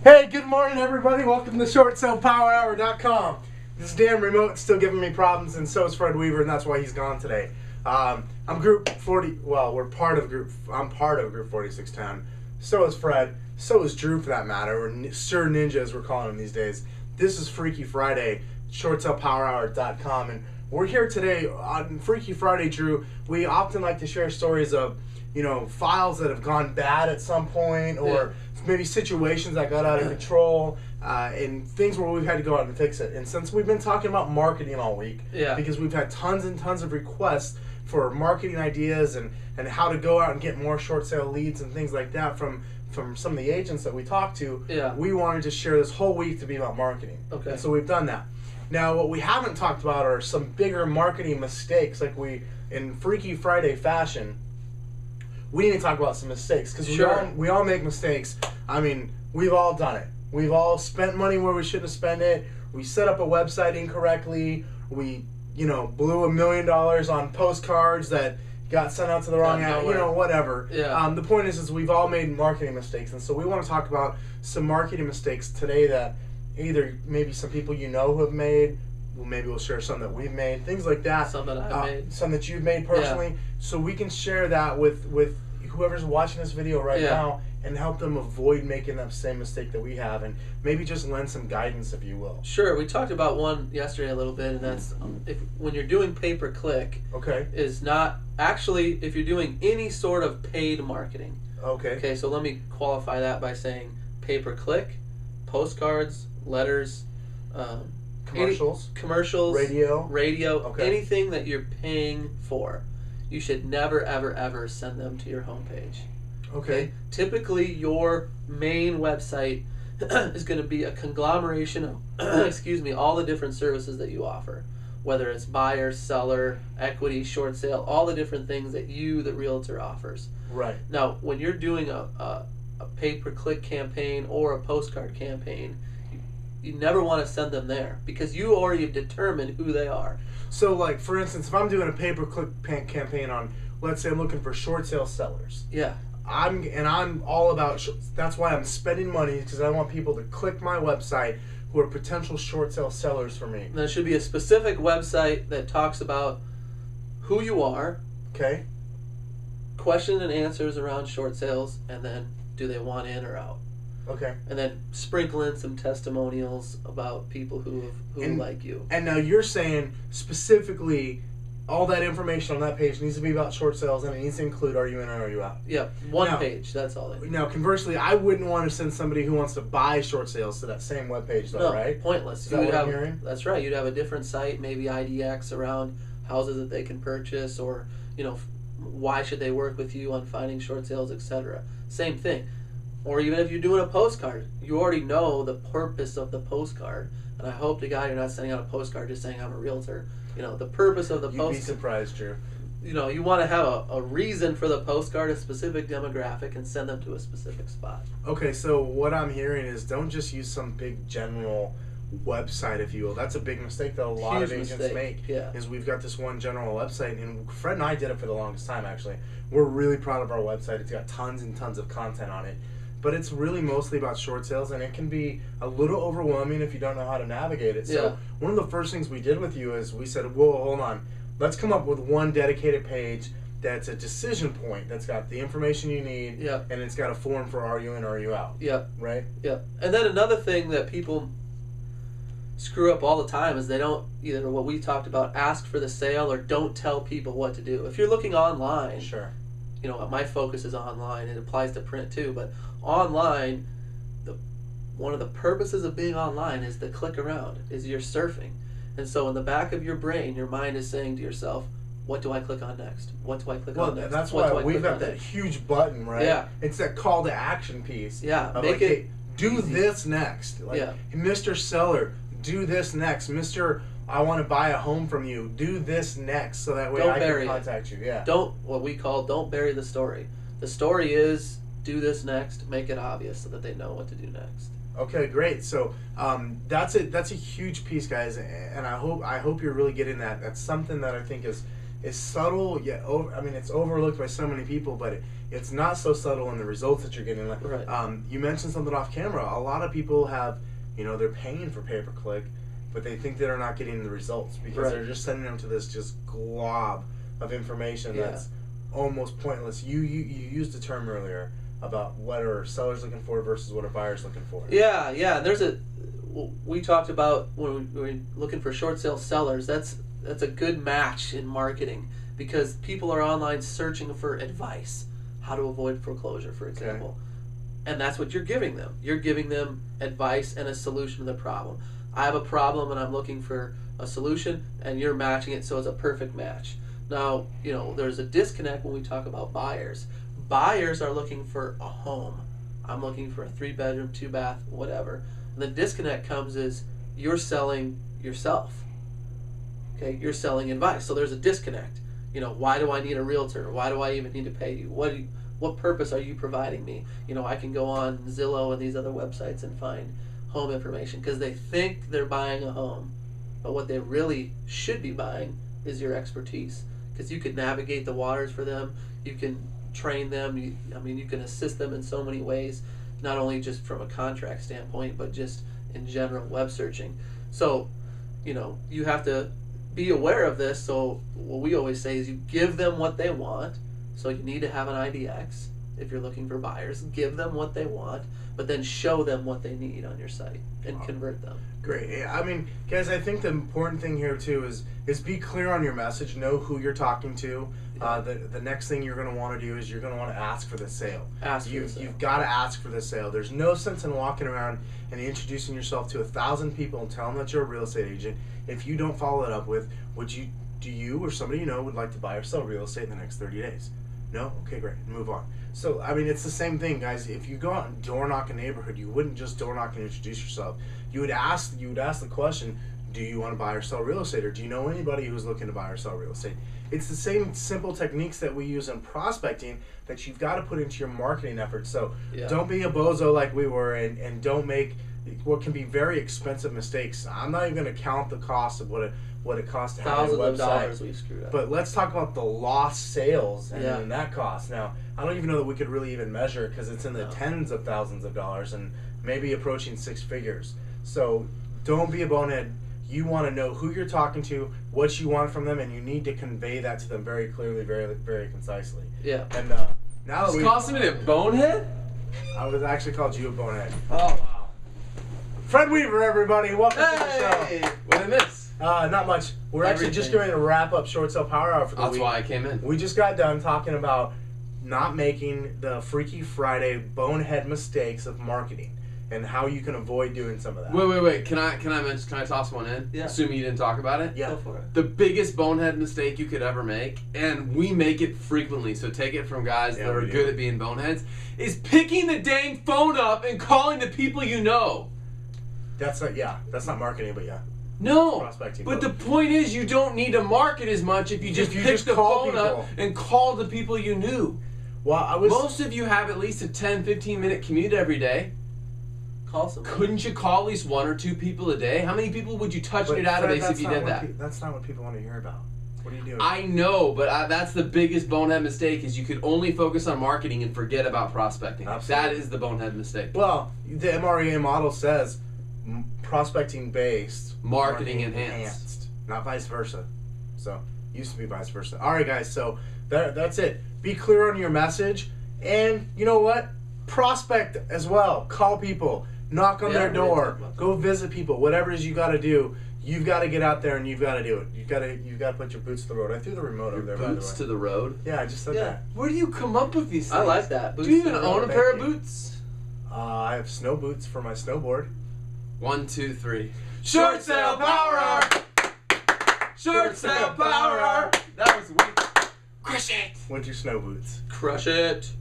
Hey, good morning, everybody. Welcome to ShortSalePowerHour.com. This damn remote's still giving me problems, and so is Fred Weaver, and that's why he's gone today. I'm Group 40. Well, I'm part of Group 4610. So is Fred. So is Drew, for that matter, or Sir Ninja, as we're calling him these days. This is Freaky Friday, ShortSalePowerHour.com, and we're here today on Freaky Friday, Drew. We often like to share stories of, files that have gone bad at some point, or maybe situations that got out of control, and things where we've had to go out and fix it. And since we've been talking about marketing all week, because we've had tons and tons of requests for marketing ideas and how to go out and get more short sale leads and things like that from some of the agents that we talked to, we wanted to share this whole week to be about marketing. Okay. And so we've done that. Now, what we haven't talked about are some bigger marketing mistakes, like in Freaky Friday fashion. We need to talk about some mistakes, because we all make mistakes. I mean, we've all done it. We've all spent money where we shouldn't have spent it. We set up a website incorrectly. We, blew $1 million on postcards that got sent out to the wrong ad, whatever. Yeah. The point is we've all made marketing mistakes, and so we want to talk about some marketing mistakes today that either maybe some people who have made. Well, maybe we'll share some that we've made, things like that. Some that I've made. Some that you've made personally. Yeah. So we can share that with whoever's watching this video right now and help them avoid making that same mistake that we have, and maybe just lend some guidance, if you will. Sure. We talked about one yesterday a little bit, and that's when you're doing pay-per-click, is not actually if you're doing any sort of paid marketing. Okay, so let me qualify that by saying pay-per-click, postcards, letters, commercials, radio, anything that you're paying for, you should never, ever, ever send them to your homepage. Okay. Typically, your main website is going to be a conglomeration of, all the different services that you offer, whether it's buyer, seller, equity, short sale, all the different things that you, the realtor, offers. Right. Now, when you're doing a pay-per-click campaign or a postcard campaign, you never want to send them there because you already determined who they are. So, like, for instance, if I'm doing a pay-per-click campaign on, let's say I'm looking for short sale sellers. Yeah. I'm all about, that's why I'm spending money, because I want people to click my website who are potential short sale sellers for me. There should be a specific website that talks about who you are. Okay. Question and answers around short sales, and then do they want in or out? Okay. And then sprinkle in some testimonials about people who like you. And now you're saying specifically all that information on that page needs to be about short sales, and it needs to include are you in or are you out? Yeah, one page, that's all. Now, conversely, I wouldn't want to send somebody who wants to buy short sales to that same webpage, though, right? Pointless. Is that what I'm hearing? That's right. You'd have a different site, maybe IDX around houses that they can purchase, or, why should they work with you on finding short sales, etc. Same thing. Or even if you're doing a postcard, you already know the purpose of the postcard. And I hope to God you're not sending out a postcard just saying I'm a realtor. The purpose of the postcard. You'd be surprised, Drew. You want to have a reason for the postcard, a specific demographic, and send them to a specific spot. Okay, so what I'm hearing is don't just use some big general website, if you will. That's a big mistake that a lot of agents make. Yeah. Is we've got this one general website, and Fred and I did it for the longest time, actually. We're really proud of our website. It's got tons and tons of content on it. But it's really mostly about short sales, and it can be a little overwhelming if you don't know how to navigate it. So one of the first things we did with you is we said, whoa, hold on. Let's come up with one dedicated page that's a decision point, that's got the information you need, and it's got a form for are you in or are you out. Yep. Right? Yep. And then another thing that people screw up all the time is they don't, either what we talked about, ask for the sale or don't tell people what to do. If you're looking online, my focus is online. It applies to print too, but online, one of the purposes of being online is to click around, is you're surfing. And so in the back of your brain, your mind is saying to yourself, what do I click on next? What do I click on next? Well, that's why we've got that huge button, right? Yeah. It's that call to action piece. Yeah. Make it hey, do easy. This next. Like, Mr. Seller, do this next. Mr. I want to buy a home from you. Do this next, so that way I can contact you. Yeah. Don't bury the story. The story is do this next. Make it obvious so that they know what to do next. Okay, great. So that's a huge piece, guys, and I hope you're really getting that. That's something that I think is is subtle yet it's overlooked by so many people, but it's not so subtle in the results that you're getting. Like, right. You mentioned something off camera. A lot of people have, they're paying for pay-per-click, but they think they're not getting the results because they're just sending them to this just glob of information that's almost pointless. You used the term earlier about what are sellers looking for versus what are buyers looking for. Yeah. We talked about when we're looking for short sale sellers. That's a good match in marketing because people are online searching for advice, how to avoid foreclosure, for example. And that's what you're giving them. You're giving them advice and a solution to the problem. I have a problem and I'm looking for a solution, and you're matching it so it's a perfect match. Now, there's a disconnect when we talk about buyers. Buyers are looking for a home. I'm looking for a 3-bedroom, 2-bath, whatever. And the disconnect comes is you're selling yourself. Okay, you're selling advice. So there's a disconnect. Why do I need a realtor? Why do I even need to pay you? What purpose are you providing me? I can go on Zillow and these other websites and find home information because they think they're buying a home. But what they really should be buying is your expertise, because you can navigate the waters for them. You can train them. You can assist them in so many ways, not only just from a contract standpoint, but just in general web searching. So, you have to be aware of this. So what we always say is you give them what they want. So you need to have an IDX if you're looking for buyers. Give them what they want, but then show them what they need on your site and convert them. Great. Guys, I think the important thing here too is be clear on your message. Know who you're talking to. The next thing you're going to want to do is you're going to want to ask for the sale. You've got to ask for the sale. There's no sense in walking around and introducing yourself to 1,000 people and telling them that you're a real estate agent if you don't follow it up with, do you or somebody would like to buy or sell real estate in the next 30 days? No? Okay, great. Move on. So, it's the same thing, guys. If you go out and door knock a neighborhood, you wouldn't just door knock and introduce yourself. You would ask the question, do you want to buy or sell real estate, or do you know anybody who's looking to buy or sell real estate? It's the same simple techniques that we use in prospecting that you've got to put into your marketing efforts. So don't be a bozo like we were, and don't make what can be very expensive mistakes. I'm not even going to count the cost of what it costs to have a website. Thousands of dollars we've screwed up. But let's talk about the lost sales and that cost. Now, I don't even know that we could really even measure it because it's in the tens of thousands of dollars and maybe approaching 6 figures. So don't be a bonehead. You want to know who you're talking to, what you want from them, and you need to convey that to them very clearly, very, very concisely. Yeah. And now that call somebody a bonehead? I was actually called you a bonehead. Oh, wow. Fred Weaver, everybody. Welcome to the show. What did I miss? Not much. We're actually just going to wrap up Short Sale Power Hour for the week. That's why I came in. We just got done talking about not making the Freaky Friday bonehead mistakes of marketing and how you can avoid doing some of that. Wait. Can I toss one in? Yeah. Assuming you didn't talk about it? Yeah. Go for it. The biggest bonehead mistake you could ever make, and we make it frequently, so take it from guys that are good at being boneheads, is picking the dang phone up and calling the people you know. That's not marketing, but yeah. No, Prospecting, but the point is you don't need to market as much if you just pick the phone up and call the people you knew. Well, most of you have at least a 10-15 minute commute every day. Call somebody. Couldn't you call at least 1 or 2 people a day? How many people would you touch in your database if you did that? That's not what people want to hear about. What are you doing? I know, but that's the biggest bonehead mistake is you could only focus on marketing and forget about prospecting. Absolutely. That is the bonehead mistake. Well, the MREA model says prospecting based, marketing enhanced, not vice versa. So used to be vice versa. All right, guys. So that's it. Be clear on your message, and you know what? Prospect as well. Call people. Knock on their door. Go visit people. Whatever it is you got to do, you've got to get out there and you've got to do it. You've got to put your boots to the road. I threw the remote over there. Boots to the road. Yeah, I just said that. Where do you come up with these things? I like that. Do you even own a pair of boots? I have snow boots for my snowboard. 1, 2, 3. Short Sale Power Hour. Short Sale Power Hour. That was weak. Crush it. Winter snow boots. Crush it.